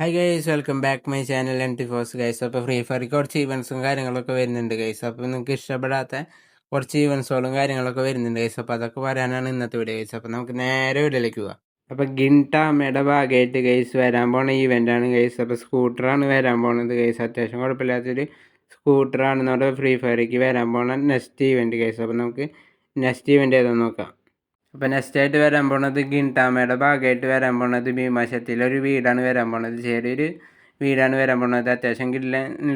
Hi guys, welcome back my channel M T FOSS guys. അപ്പോൾ free fire കുറച്ച് ഈവൻസും കാര്യങ്ങളൊക്കെ വരുന്നുണ്ട് ഗൈസ്. അപ്പോൾ നിങ്ങൾക്ക് ഇഷ്ടപ്പെടാത്ത കുറച്ച് ഈവൻസുകളും കാര്യങ്ങളൊക്കെ വരുന്നുണ്ട് ഗൈസ്. അപ്പോൾ അതൊക്കെ പറയാനാണ് ഇന്നത്തെ വീഡിയോ ഗൈസ്. അപ്പോൾ നമുക്ക് നേരെ വീഡിയോയിലേക്ക് പോകാം. അപ്പോൾ ഗിൻടാമയുടെ ഭാഗമായിട്ട് ഗൈസ് വരാൻ പോണ ഈവൻ്റാണ് ഗൈസ്. അപ്പോൾ സ്കൂട്ടറാണ് വരാൻ പോണത് ഗൈസ്. അത്യാവശ്യം കുഴപ്പമില്ലാത്തൊരു സ്കൂട്ടറാണ് നമ്മുടെ ഫ്രീ ഫയറിലേക്ക് വരാൻ പോണ നെക്സ്റ്റ് ഈവൻറ്റ് ഗൈസ്. അപ്പോൾ നമുക്ക് നെക്സ്റ്റ് ഈവൻ്റ് ഏതാണെന്ന് നോക്കാം. അപ്പോൾ നെക്സ്റ്റ് ആയിട്ട് വരാൻ പോണത് ഗിൻടാമയുടെ ഭാഗമായിട്ട് വരാൻ പോണത് ഭീമാശക്തിയിലൊരു വീടാണ് വരാൻ പോണത്. ചെറിയൊരു വീടാണ് വരാൻ പോണത്. അത്യാവശ്യം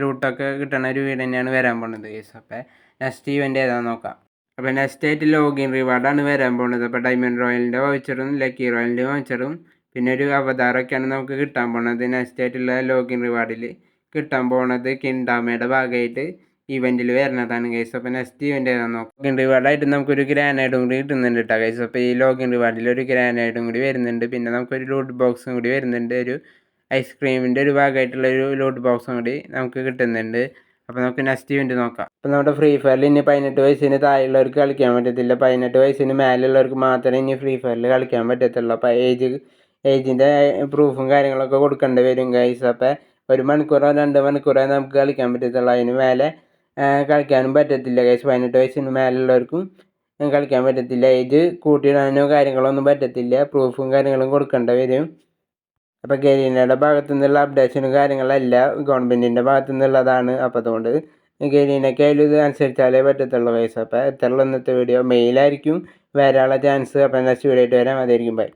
ലൂട്ടൊക്കെ കിട്ടണ ഒരു വീട് തന്നെയാണ് വരാൻ പോണത് ഗൈസ്. അപ്പോൾ നെക്സ്റ്റ് ഇവൻ്റ് ഏതാണെന്ന് നോക്കാം. അപ്പോൾ നെക്സ്റ്റ് ആയിട്ട് ലോഗിൻ റിവാർഡാണ് വരാൻ പോണത്. അപ്പോൾ ഡയമണ്ട് റോയലിൻ്റെ വൗച്ചറും ലക്കി റോയലിൻ്റെ വൗച്ചറും പിന്നെ ഒരു അവതാറൊക്കെയാണ് നമുക്ക് കിട്ടാൻ പോണത്. നെക്സ്റ്റ് ആയിട്ടുള്ള ലോഗിൻ റിവാർഡിൽ കിട്ടാൻ പോണത് ഗിൻടാമയുടെ ഭാഗമായിട്ട് ഇവൻറ്റിൽ വരുന്നതാണ് ഗൈസ്. അപ്പോൾ നെക്സ്റ്റ് ഇവൻ്റ് ഏതാണെന്ന് നോക്കാം. ലോഗിൻ റിവാർഡായിട്ട് നമുക്കൊരു ഗ്രാനൈഡും കൂടി കിട്ടുന്നുണ്ട് കേട്ടോ ഗൈസ്. അപ്പോൾ ഈ ലോഗിൻ റിവാർഡിൽ ഒരു ഗ്രാനൈഡും കൂടി വരുന്നുണ്ട്. പിന്നെ നമുക്കൊരു ലൂട്ട് ബോക്സും കൂടി വരുന്നുണ്ട്. ഒരു ഐസ്ക്രീമിൻ്റെ ഒരു ഭാഗമായിട്ടുള്ള ഒരു ലൂട്ട് ബോക്സും കൂടി നമുക്ക് കിട്ടുന്നുണ്ട്. അപ്പോൾ നമുക്ക് നെക്സ്റ്റ് ഇവൻറ്റ് നോക്കാം. അപ്പോൾ നമ്മുടെ ഫ്രീ ഫയറിൽ ഇനി 18 വയസ്സിന് താഴെയുള്ളവർക്ക് കളിക്കാൻ പറ്റത്തില്ല. 18 വയസ്സിന് മേലുള്ളവർക്ക് മാത്രമേ ഇനി ഫ്രീ ഫയറിൽ കളിക്കാൻ പറ്റത്തുള്ളൂ. അപ്പോൾ ഏജിൻ്റെ പ്രൂഫും കാര്യങ്ങളൊക്കെ കൊടുക്കേണ്ടി വരും ഗൈസ്. അപ്പോൾ 1 മണിക്കൂറോ 2 മണിക്കൂറോ നമുക്ക് കളിക്കാൻ പറ്റത്തുള്ളൂ. അതിന് മേലെ കളിക്കാനും പറ്റത്തില്ല ഗൈസ്. 18 വയസ്സിന് മേലുള്ളവർക്കും കളിക്കാൻ പറ്റത്തില്ല. ഏജ് കൂട്ടിയിടാനോ കാര്യങ്ങളോ ഒന്നും പറ്റത്തില്ല. പ്രൂഫും കാര്യങ്ങളും കൊടുക്കേണ്ടി വരും. അപ്പോൾ ഗരീനയുടെ ഭാഗത്തു നിന്നുള്ള അപ്ഡേഷനും കാര്യങ്ങളല്ല ഗവൺമെൻറ്റിൻ്റെ ഭാഗത്തു നിന്നുള്ളതാണ്. അപ്പോൾ അതുകൊണ്ട് ഗരീനയ്ക്ക് അതിൽ ഇത് അനുസരിച്ചാലേ പറ്റത്തുള്ളൂ ഗൈസ്. അപ്പോൾ ഇത്രയുള്ള ഇന്നത്തെ വീഡിയോ. മെയിലായിരിക്കും വരാനുള്ള ചാൻസ്. അപ്പോൾ നെക്സ്റ്റ് വീഡിയോ ആയിട്ട് വരാം. അതായിരിക്കും ബൈ.